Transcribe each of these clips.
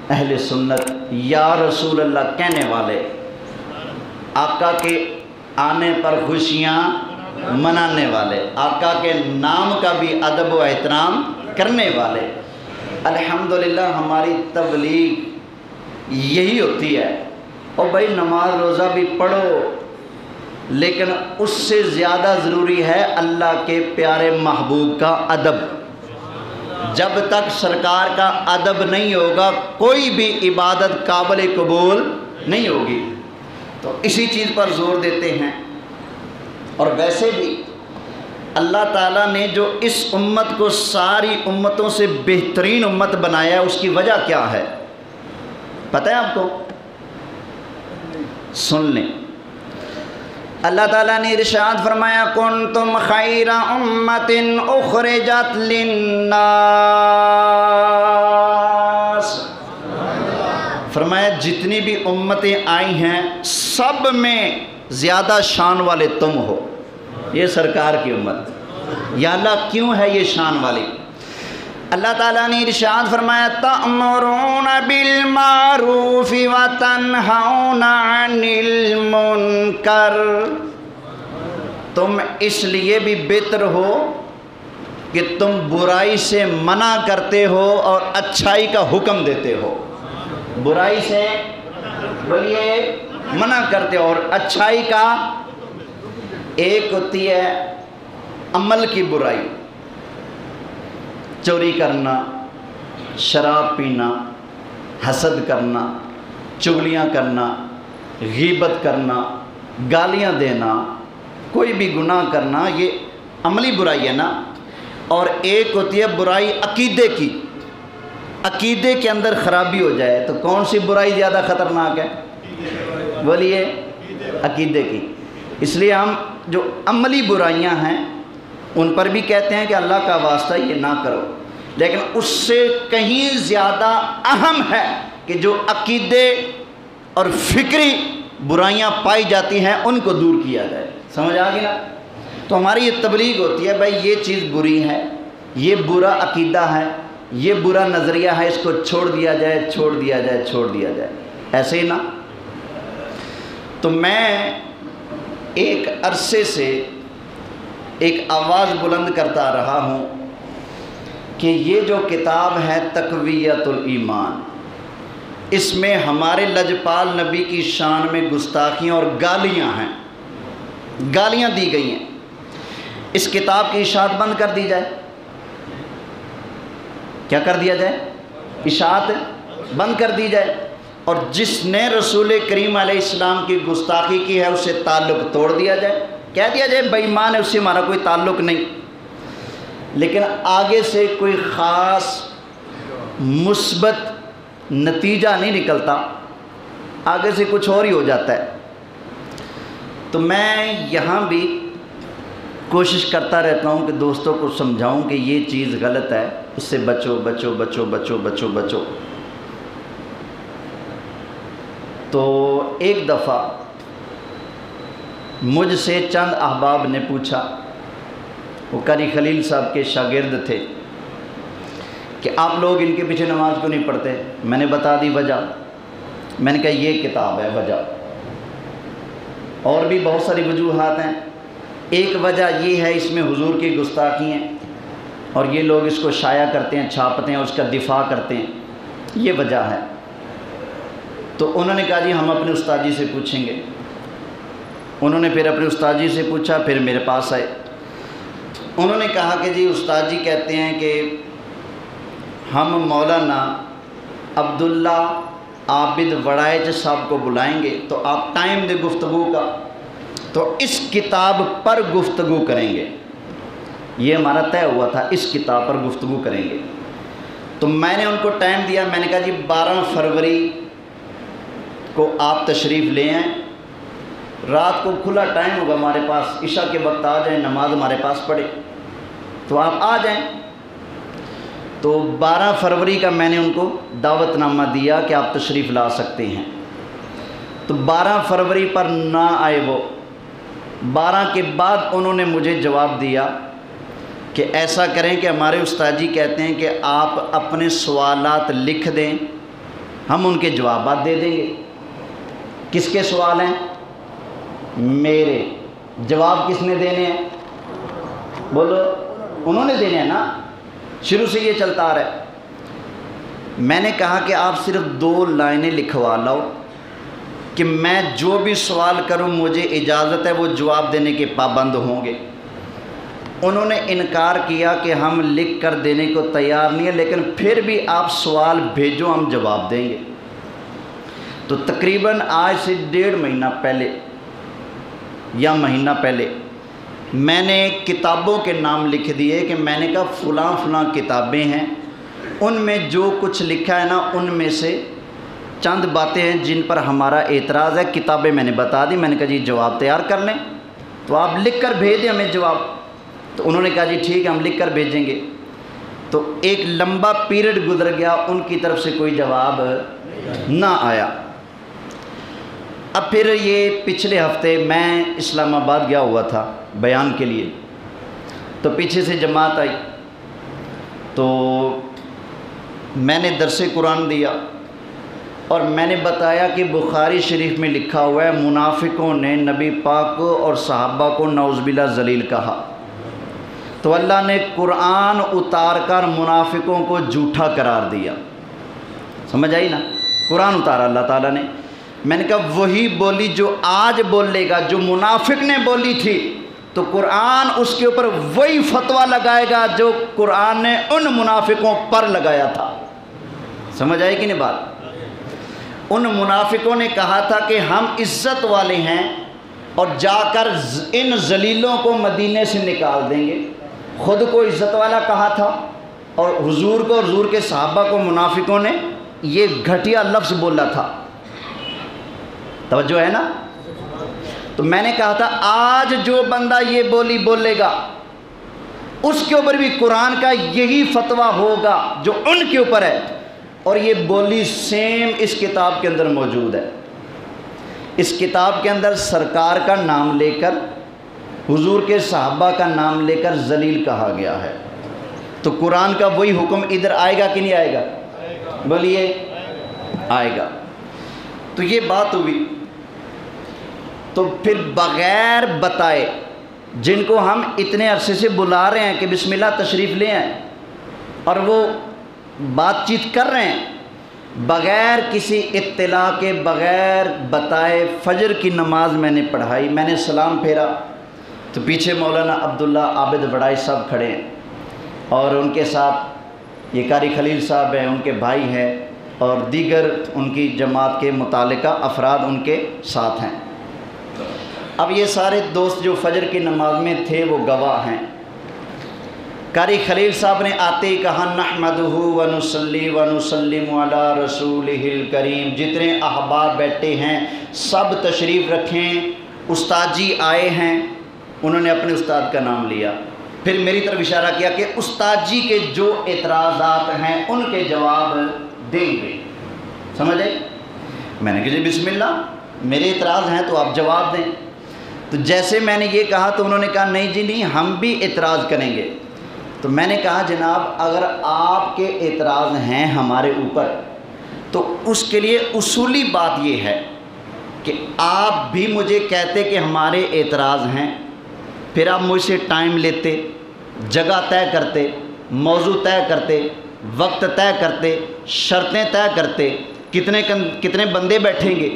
اہل سنت یا رسول اللہ کہنے والے، آقا کے آنے پر خوشیاں منانے والے، آقا کے نام کا بھی ادب و احترام کرنے والے۔ الحمدللہ ہماری تبلیغ یہی ہوتی ہے۔ اور بھائی نماز روزہ بھی پڑھو، لیکن اس سے زیادہ ضروری ہے اللہ کے پیارے محبوب کا ادب۔ جب تک سرکار کا ادب نہیں ہوگا کوئی بھی عبادت قابل قبول نہیں ہوگی۔ تو اسی چیز پر زور دیتے ہیں۔ اور ویسے بھی اللہ تعالیٰ نے جو اس امت کو ساری امتوں سے بہترین امت بنایا ہے، اس کی وجہ کیا ہے پتہ ہے آپ کو؟ سن لیں۔ اللہ تعالیٰ نے ارشاد فرمایا کنتم خیر امت اخرجت للناس، فرمایا جتنی بھی امتیں آئی ہیں سب میں زیادہ شان والے تم ہو۔ یہ سرکار کی امت، یا اللہ کیوں ہے یہ شان والی؟ اللہ تعالیٰ نے ارشاد فرمایا تأمرون بالمعروف وتنہون عن المنکر، تم اس لیے بھی بہتر ہو کہ تم برائی سے منع کرتے ہو اور اچھائی کا حکم دیتے ہو۔ برائی سے بولیے منع کرتے ہو، اور اچھائی کا ایک ہوتی ہے عمل کی برائی، چوری کرنا، شراب پینا، حسد کرنا، چغلیاں کرنا، غیبت کرنا، گالیاں دینا، کوئی بھی گناہ کرنا، یہ عملی برائی ہے نا۔ اور ایک ہوتی ہے برائی عقیدے کی، عقیدے کے اندر خرابی ہو جائے تو کون سی برائی زیادہ خطرناک ہے؟ بولیے عقیدے کی۔ اس لیے ہم جو عملی برائیاں ہیں ان پر بھی کہتے ہیں کہ اللہ کا واسطہ یہ نہ کرو، لیکن اس سے کہیں زیادہ اہم ہے کہ جو عقیدے اور فکری برائیاں پائی جاتی ہیں ان کو دور کیا جائے۔ سمجھ آ گئی نا؟ تو ہماری یہ تبلیغ ہوتی ہے بھائی یہ چیز بری ہے، یہ برا عقیدہ ہے، یہ برا نظریہ ہے، اس کو چھوڑ دیا جائے، چھوڑ دیا جائے، چھوڑ دیا جائے، ایسے ہی نا۔ تو میں ایک عرصے سے ایک آواز بلند کرتا رہا ہوں کہ یہ جو کتاب ہے تقویت الایمان، اس میں ہمارے لجپال نبی کی شان میں گستاخیاں اور گالیاں ہیں، گالیاں دی گئی ہیں۔ اس کتاب کی اشاعت بند کر دی جائے، کیا کر دیا جائے؟ اشاعت بند کر دی جائے، اور جس نے رسول کریم علیہ السلام کی گستاخی کی ہے اس سے تعلق توڑ دیا جائے، کہہ دیا جائے بے ایمان ہے، اس سے ہمارا کوئی تعلق نہیں۔ لیکن آگے سے کوئی خاص مثبت نتیجہ نہیں نکلتا، آگے سے کچھ اور ہی ہو جاتا ہے۔ تو میں یہاں بھی کوشش کرتا رہتا ہوں کہ دوستوں کو سمجھاؤں کہ یہ چیز غلط ہے، اس سے بچو بچو بچو بچو بچو بچو۔ تو ایک دفعہ مجھ سے چند احباب نے پوچھا، وہ قاری خلیل صاحب کے شاگرد تھے، کہ آپ لوگ ان کے پیچھے نماز کیوں نہیں پڑھتے؟ میں نے بتا دی وجہ، میں نے کہا یہ کتاب ہے وجہ، اور بھی بہت ساری وجوہات ہیں۔ ایک وجہ یہ ہے اس میں حضور کی گستاخی ہیں اور یہ لوگ اس کو شائع کرتے ہیں، چھاپتے ہیں، اس کا دفاع کرتے ہیں، یہ وجہ ہے۔ تو انہوں نے کہا جی ہم اپنے استاد جی سے پوچھیں گے۔ انہوں نے پھر اپنے استاد جی سے پوچھا، پھر میرے پاس آئے۔ انہوں نے کہا کہ جی استاد جی کہتے ہیں کہ ہم مولانا عبداللہ عابد وڑائچ صاحب کو بلائیں گے تو آپ ٹائم دے گفتگو کا، تو اس کتاب پر گفتگو کریں گے، یہ ہمارا طے ہوا تھا، اس کتاب پر گفتگو کریں گے۔ تو میں نے ان کو ٹائم دیا، میں نے کہا جی 12 فروری کو آپ تشریف لے آئیں، رات کو کھلا ٹائم ہوگا ہمارے پاس، عشاء کے وقت آ جائیں، نماز ہمارے پاس پڑھے، تو آپ آ جائیں۔ تو 12 فروری کا میں نے ان کو دعوت نامہ دیا کہ آپ تشریف لا سکتے ہیں۔ تو 12 فروری پر نہ آئے وہ، 12 کے بعد انہوں نے مجھے جواب دیا کہ ایسا کریں کہ ہمارے استاد جی کہتے ہیں کہ آپ اپنے سوالات لکھ دیں، ہم ان کے جوابات دے دیں گے۔ کس کے سوال ہیں؟ میرے۔ جواب کس نے دینے ہیں؟ بولو، انہوں نے دینے ہیں نا، شروع سے یہ چلتا آ رہا ہے۔ میں نے کہا کہ آپ صرف 2 لائنیں لکھوا لاؤ کہ میں جو بھی سوال کروں مجھے اجازت ہے وہ جواب دینے کے پابند ہوں گے۔ انہوں نے انکار کیا کہ ہم لکھ کر دینے کو تیار نہیں ہیں، لیکن پھر بھی آپ سوال بھیجو، ہم جواب دیں گے۔ تو تقریباً آج سے 1.5 مہینہ پہلے یا مہینہ پہلے میں نے کتابوں کے نام لکھ دیے کہ میں نے کہا فلاں فلاں کتابیں ہیں، ان میں جو کچھ لکھا ہے نا ان میں سے چند باتیں ہیں جن پر ہمارا اعتراض ہے۔ کتابیں میں نے بتا دی، میں نے کہا جی جواب تیار کر لیں، تو آپ لکھ کر بھیج دیں ہمیں جواب۔ تو انہوں نے کہا جی ٹھیک ہے ہم لکھ کر بھیجیں گے۔ تو ایک لمبا پیریڈ گزر گیا، ان کی طرف سے کوئی جواب نہ آیا۔ اب پھر یہ پچھلے ہفتے میں اسلام آباد گیا ہوا تھا بیان کے لیے، تو پیچھے سے جماعت آئی، تو میں نے درس قرآن دیا اور میں نے بتایا کہ بخاری شریف میں لکھا ہوا ہے منافقوں نے نبی پاک کو اور صحابہ کو نعوذ باللہ ذلیل کہا، تو اللہ نے قرآن اتار کر منافقوں کو جھوٹا قرار دیا۔ سمجھ آئی نا؟ قرآن اتارا اللہ تعالیٰ نے۔ میں نے کہا وہی بولی جو آج بولے گا جو منافق نے بولی تھی، تو قرآن اس کے اوپر وہی فتویٰ لگائے گا جو قرآن نے ان منافقوں پر لگایا تھا۔ سمجھ آئی کہ نہیں بات؟ ان منافقوں نے کہا تھا کہ ہم عزت والے ہیں اور جا کر ان ذلیلوں کو مدینے سے نکال دیں گے۔ خود کو عزت والا کہا تھا اور حضور کو اور حضور کے صحابہ کو منافقوں نے یہ گھٹیا لفظ بولا تھا۔ توجہ ہے نا؟ تو میں نے کہا تھا آج جو بندہ یہ بولی بولے گا اس کے اوپر بھی قرآن کا یہی فتویٰ ہوگا جو ان کے اوپر ہے، اور یہ بولی سیم اس کتاب کے اندر موجود ہے۔ اس کتاب کے اندر سرکار کا نام لے کر حضور کے صحابہ کا نام لے کر ذلیل کہا گیا ہے۔ تو قرآن کا وہی حکم ادھر آئے گا کہ نہیں آئے گا؟ بولیے آئے گا۔ تو یہ بات ہوئی، تو پھر بغیر بتائے جن کو ہم اتنے عرصے سے بلا رہے ہیں کہ بسم اللہ تشریف لے آئیں اور وہ بات چیت کر رہے ہیں، بغیر کسی اطلاع کے بغیر بتائے فجر کی نماز میں نے پڑھائی، میں نے سلام پھیرا تو پیچھے مولانا عبداللہ عابد وڑائی صاحب کھڑے ہیں اور ان کے ساتھ یہ قاری خلیل صاحب ہیں، ان کے بھائی ہیں اور دیگر ان کی جماعت کے متعلقہ افراد ان کے ساتھ ہیں۔ اب یہ سارے دوست جو فجر کی نماز میں تھے وہ گواہ ہیں۔ قاری خلیل صاحب نے آتے ہی کہا نحمدہ ونصلی ونسلم علی رسولہ الکریم۔ جتنے احباب بیٹھے ہیں سب تشریف رکھیں، استاد جی آئے ہیں۔ انہوں نے اپنے استاد کا نام لیا، پھر میری طرف اشارہ کیا کہ استاد جی کے جو اعتراضات ہیں ان کے جواب دیں گے۔ سمجھے؟ میں نے کہا جی بسم اللہ، میرے اعتراض ہیں تو آپ جواب دیں۔ تو جیسے میں نے یہ کہا تو انہوں نے کہا نہیں جی نہیں، ہم بھی اعتراض کریں گے۔ تو میں نے کہا جناب اگر آپ کے اعتراض ہیں ہمارے اوپر تو اس کے لیے اصولی بات یہ ہے کہ آپ بھی مجھے کہتے کہ ہمارے اعتراض ہیں، پھر آپ مجھ سے ٹائم لیتے، جگہ طے کرتے، موضوع طے کرتے، وقت طے کرتے، شرطیں طے کرتے، کتنے بندے بیٹھیں گے،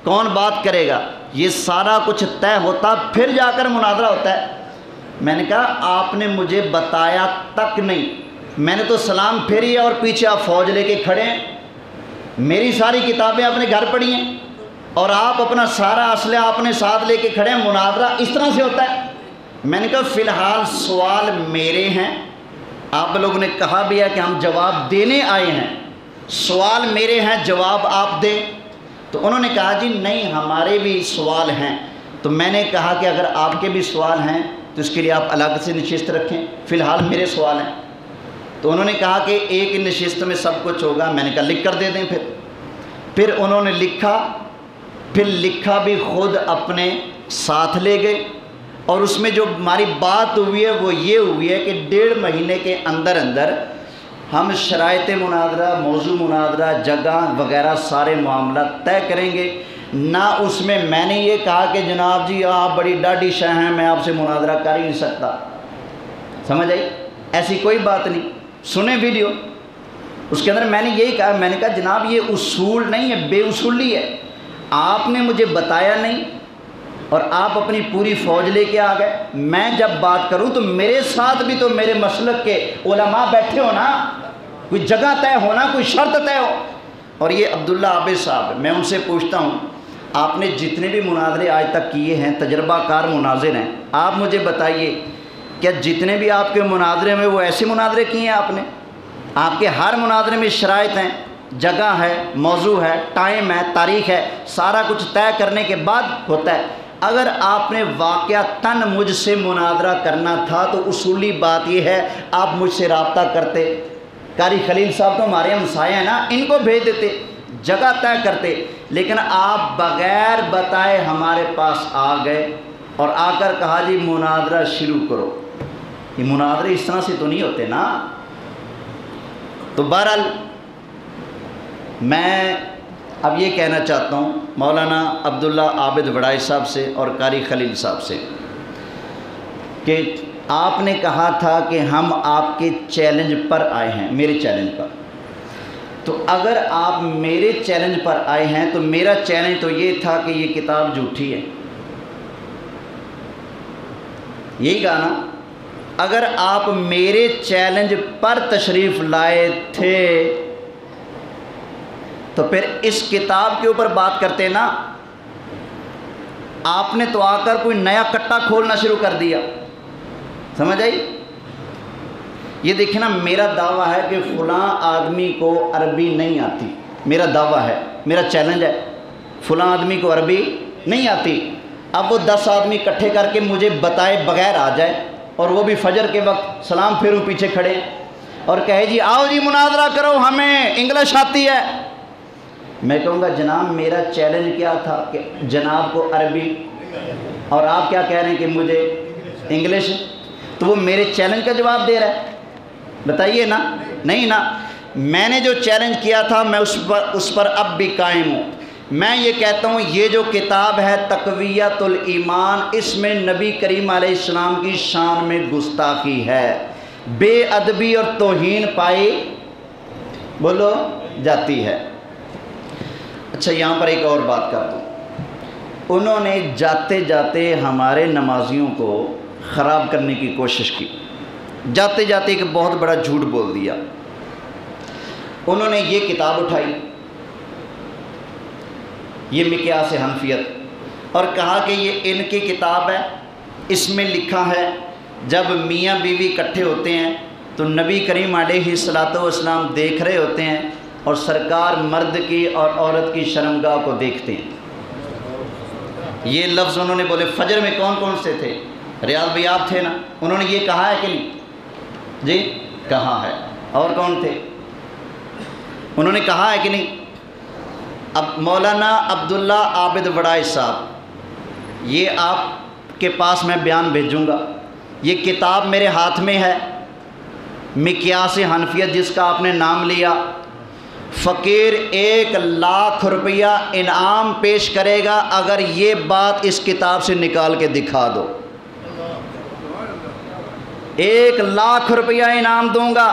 کون بات کرے گا، یہ سارا کچھ طے ہوتا پھر جا کر مناظرہ ہوتا ہے۔ میں نے کہا آپ نے مجھے بتایا تک نہیں، میں نے تو سلام پھیری اور پیچھے آپ فوج لے کے کھڑے ہیں، میری ساری کتابیں آپ نے گھر پڑھی ہیں اور آپ اپنا سارا اسلحہ اپنے ساتھ لے کے کھڑے ہیں، مناظرہ اس طرح سے ہوتا ہے۔ میں نے کہا فی الحال سوال میرے ہیں، آپ لوگوں نے کہا بھی ہے کہ ہم جواب دینے آئے ہیں، سوال میرے ہیں جواب آپ دیں۔ تو انہوں نے کہا جی نہیں ہمارے بھی سوال ہیں۔ تو میں نے کہا کہ اگر آپ کے بھی سوال ہیں تو اس کے لیے آپ الگ سے نشست رکھیں، فی الحال میرے سوال ہیں۔ تو انہوں نے کہا کہ ایک نشست میں سب کچھ ہوگا، میں نے کہا لکھ کر دے دیں۔ پھر انہوں نے لکھا، پھر لکھا بھی خود اپنے ساتھ لے گئے، اور اس میں جو ہماری بات ہوئی ہے وہ یہ ہوئی ہے کہ 1.5 مہینے کے اندر اندر ہم شرائط مناظرہ، موضوع مناظرہ، جگہ وغیرہ سارے معاملات طے کریں گے، نہ اس میں نے یہ کہا کہ جناب جی آپ بڑی ڈاڈی شاہ ہیں، میں آپ سے مناظرہ کر ہی نہیں سکتا. سمجھ آئی؟ ایسی کوئی بات نہیں. سنیں ویڈیو، اس کے اندر میں نے یہی کہا، میں نے کہا جناب یہ اصول نہیں ہے، بے اصولی ہے. آپ نے مجھے بتایا نہیں اور آپ اپنی پوری فوج لے کے آ گئے. میں جب بات کروں تو میرے ساتھ بھی تو میرے مسلک کے علماء بیٹھے ہو نا، کوئی جگہ طے ہونا، کوئی شرط طے ہو. اور یہ عبداللہ عابد صاحب، میں ان سے پوچھتا ہوں آپ نے جتنے بھی مناظرے آج تک کیے ہیں، تجربہ کار مناظر ہیں، آپ مجھے بتائیے کیا جتنے بھی آپ کے مناظرے میں وہ ایسے مناظرے کیے ہیں آپ نے؟ آپ کے ہر مناظرے میں شرائط ہیں، جگہ ہے، موضوع ہے، ٹائم ہے، تاریخ ہے، سارا کچھ طے کرنے کے بعد ہوتا ہے. اگر آپ نے واقعتاً مجھ سے مناظرہ کرنا تھا تو اصولی بات یہ ہے آپ مجھ سے رابطہ کرتے. قاری خلیل صاحب تو ہمارے ہمسائے ہیں نا، ان کو بھیج دیتے، جگہ طے کرتے. لیکن آپ بغیر بتائے ہمارے پاس آ گئے اور آ کر کہا جی مناظرہ شروع کرو. یہ مناظرے اس طرح سے تو نہیں ہوتے نا. تو بہرحال میں اب یہ کہنا چاہتا ہوں مولانا عبداللہ عابد وڑائی صاحب سے اور قاری خلیل صاحب سے کہ آپ نے کہا تھا کہ ہم آپ کے چیلنج پر آئے ہیں، میرے چیلنج پر. تو اگر آپ میرے چیلنج پر آئے ہیں تو میرا چیلنج تو یہ تھا کہ یہ کتاب جھوٹی ہے. یہی کہا نا. اگر آپ میرے چیلنج پر تشریف لائے تھے تو پھر اس کتاب کے اوپر بات کرتے نا. آپ نے تو آ کر کوئی نیا کٹا کھولنا شروع کر دیا. سمجھ آئی؟ یہ دیکھیں نا، میرا دعویٰ ہے کہ فلاں آدمی کو عربی نہیں آتی. میرا دعویٰ ہے، میرا چیلنج ہے، فلاں آدمی کو عربی نہیں آتی. اب وہ 10 آدمی اکٹھے کر کے مجھے بتائے بغیر آ جائے اور وہ بھی فجر کے وقت سلام پھیروں پیچھے کھڑے اور کہے جی آؤ جی مناظرہ کرو، ہمیں انگلش آتی ہے. میں کہوں گا جناب میرا چیلنج کیا تھا کہ جناب کو عربی، اور آپ کیا کہہ رہے ہیں کہ مجھے انگلش. تو وہ میرے چیلنج کا جواب دے رہا ہے. بتائیے نا. نہیں نا، میں نے جو چیلنج کیا تھا میں اس پر اب بھی قائم ہوں. میں یہ کہتا ہوں یہ جو کتاب ہے تقویت الایمان، اس میں نبی کریم علیہ السلام کی شان میں گستاخی ہے، بے ادبی اور توہین پائی بولو جاتی ہے. اچھا یہاں پر ایک اور بات کر دوں. انہوں نے جاتے جاتے ہمارے نمازیوں کو خراب کرنے کی کوشش کی. جاتے جاتے ایک بہت بڑا جھوٹ بول دیا. انہوں نے یہ کتاب اٹھائی، یہ مقیاس حنفیت، اور کہا کہ یہ ان کی کتاب ہے. اس میں لکھا ہے جب میاں بیوی اکٹھے ہوتے ہیں تو نبی کریم علیہ الصلوۃ والسلام دیکھ رہے ہوتے ہیں اور سرکار مرد کی اور عورت کی شرمگاہ کو دیکھتے ہیں. یہ لفظ انہوں نے بولے. فجر میں کون کون سے تھے؟ ریاض بھائی آپ تھے نا. انہوں نے یہ کہا ہے کہ نہیں؟ جی کہا ہے. اور کون تھے؟ انہوں نے کہا ہے کہ نہیں؟ اب مولانا عبداللہ عابد وڑائی صاحب، یہ آپ کے پاس میں بیان بھیجوں گا. یہ کتاب میرے ہاتھ میں ہے، مقیاس حنفیت جس کا آپ نے نام لیا. فقیر 1,00,000 روپیہ انعام پیش کرے گا اگر یہ بات اس کتاب سے نکال کے دکھا دو. 1,00,000 روپیہ انعام دوں گا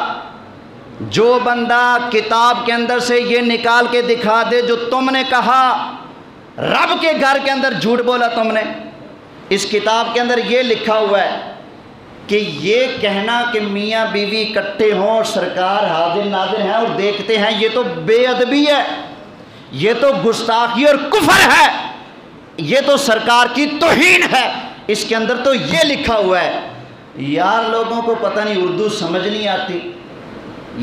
جو بندہ کتاب کے اندر سے یہ نکال کے دکھا دے جو تم نے کہا رب کے گھر کے اندر جھوٹ بولا تم نے. اس کتاب کے اندر یہ لکھا ہوا ہے کہ یہ کہنا کہ میاں بیوی اکٹھے ہوں اور سرکار حاضر ناظر ہیں اور دیکھتے ہیں، یہ تو بے ادبی ہے، یہ تو گستاخی اور کفر ہے، یہ تو سرکار کی توہین ہے. اس کے اندر تو یہ لکھا ہوا ہے. یار لوگوں کو پتہ نہیں اردو سمجھ نہیں آتی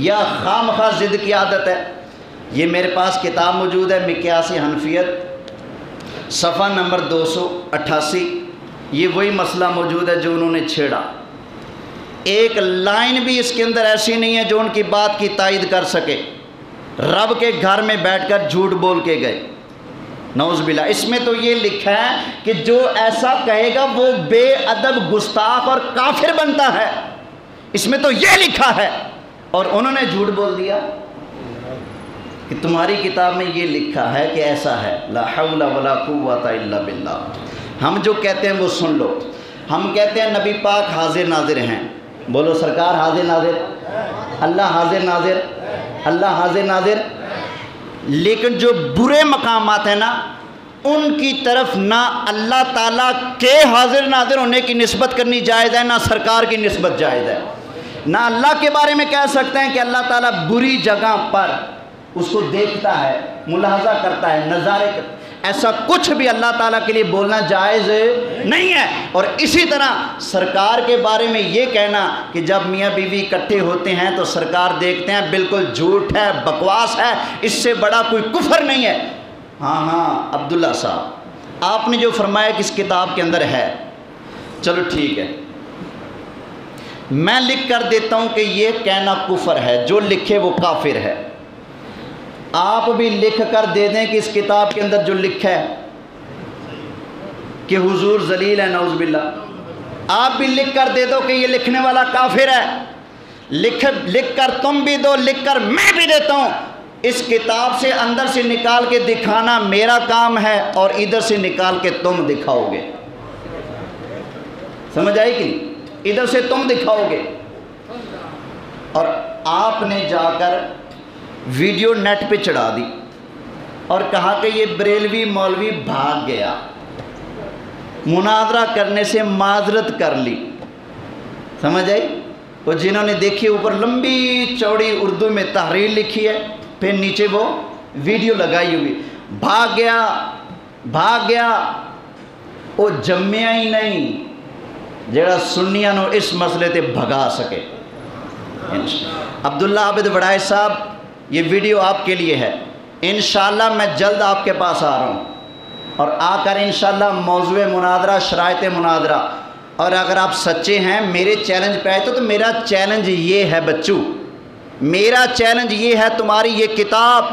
یا خام خواہ ضد کی عادت ہے. یہ میرے پاس کتاب موجود ہے مقیاس حنفیت، صفحہ نمبر 288. یہ وہی مسئلہ موجود ہے جو انہوں نے چھیڑا. ایک لائن بھی اس کے اندر ایسی نہیں ہے جو ان کی بات کی تائید کر سکے. رب کے گھر میں بیٹھ کر جھوٹ بول کے گئے، نعوذ باللہ. اس میں تو یہ لکھا ہے کہ جو ایسا کہے گا وہ بے ادب، گستاخ اور کافر بنتا ہے. اس میں تو یہ لکھا ہے. اور انہوں نے جھوٹ بول دیا کہ تمہاری کتاب میں یہ لکھا ہے کہ ایسا ہے، لا حول ولا قوت الا باللہ۔ ہم جو کہتے ہیں وہ سن لو، ہم کہتے ہیں نبی پاک حاضر ناظر ہیں، بولو سرکار حاضر ناظر، اللہ حاضر ناظر، اللہ حاضر ناظر، لیکن جو برے مقامات ہیں نا ان کی طرف نہ اللہ تعالیٰ کے حاضر ناظر ہونے کی نسبت کرنی جائز ہے، نہ سرکار کی نسبت جائز ہے۔ نہ اللہ کے بارے میں کہہ سکتے ہیں کہ اللہ تعالیٰ بری جگہ پر اس کو دیکھتا ہے، ملاحظہ کرتا ہے، نظارے کرتا ہے، ایسا کچھ بھی اللہ تعالیٰ کے لیے بولنا جائز نہیں ہے۔ اور اسی طرح سرکار کے بارے میں یہ کہنا کہ جب میاں بیوی اکٹھے ہوتے ہیں تو سرکار دیکھتے ہیں، بالکل جھوٹ ہے، بکواس ہے، اس سے بڑا کوئی کفر نہیں ہے۔ ہاں عبداللہ صاحب آپ نے جو فرمایا کہ اس کتاب کے اندر ہے، چلو ٹھیک ہے، میں لکھ کر دیتا ہوں کہ یہ کہنا کفر ہے، جو لکھے وہ کافر ہے۔ آپ بھی لکھ کر دے دیں کہ اس کتاب کے اندر جو لکھا ہے کہ حضور ذلیل ہے، نعوذ باللہ، آپ بھی لکھ کر دے دو کہ یہ لکھنے والا کافر ہے۔ لکھ کر تم بھی دو، لکھ کر میں بھی دیتا ہوں۔ اس کتاب سے اندر سے نکال کے دکھانا میرا کام ہے اور ادھر سے نکال کے تم دکھاؤ گے، سمجھ آئی کہ نہیں؟ ادھر سے تم دکھاؤ گے۔ اور آپ نے جا کر ویڈیو نیٹ پہ چڑھا دی اور کہا کہ یہ بریلوی مولوی بھاگ گیا، مناظرہ کرنے سے معذرت کر لی، سمجھ آئی؟ وہ جنہوں نے دیکھی اوپر لمبی چوڑی اردو میں تحریر لکھی ہے، پھر نیچے وہ ویڈیو لگائی ہوئی، بھاگ گیا، وہ جمیا ہی نہیں جڑا سنیاں نو اس مسئلے تے بھگا سکے۔ عبداللہ عابد وڑائے صاحب یہ ویڈیو آپ کے لیے ہے، انشاءاللہ میں جلد آپ کے پاس آ رہا ہوں، اور آ کر انشاءاللہ موضوع مناظرہ، شرائط مناظرہ، اور اگر آپ سچے ہیں میرے چیلنج پہ آئے تو میرا چیلنج یہ ہے بچوں، میرا چیلنج یہ ہے، تمہاری یہ کتاب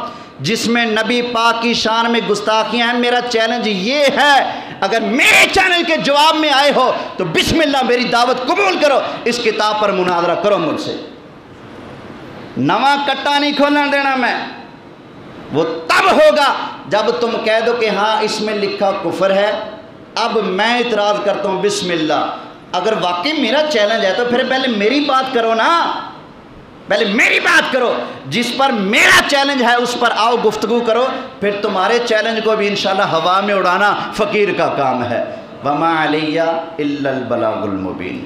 جس میں نبی پاک کی شان میں گستاخیاں ہیں، میرا چیلنج یہ ہے، اگر میرے چیلنج کے جواب میں آئے ہو تو بسم اللہ میری دعوت قبول کرو، اس کتاب پر مناظرہ کرو مجھ سے۔ نواں کٹا نہیں کھولنا دینا میں، وہ تب ہوگا جب تم کہہ دو کہ ہاں اس میں لکھا کفر ہے۔ اب میں اعتراض کرتا ہوں، بسم اللہ، اگر واقعی میرا چیلنج ہے تو پھر پہلے میری بات کرو نا، پہلے میری بات کرو، جس پر میرا چیلنج ہے اس پر آؤ گفتگو کرو، پھر تمہارے چیلنج کو بھی انشاءاللہ ہوا میں اڑانا فقیر کا کام ہے۔ وَمَا عَلَيَّ إِلَّا الْبَلَاغُ الْمُبِينُ۔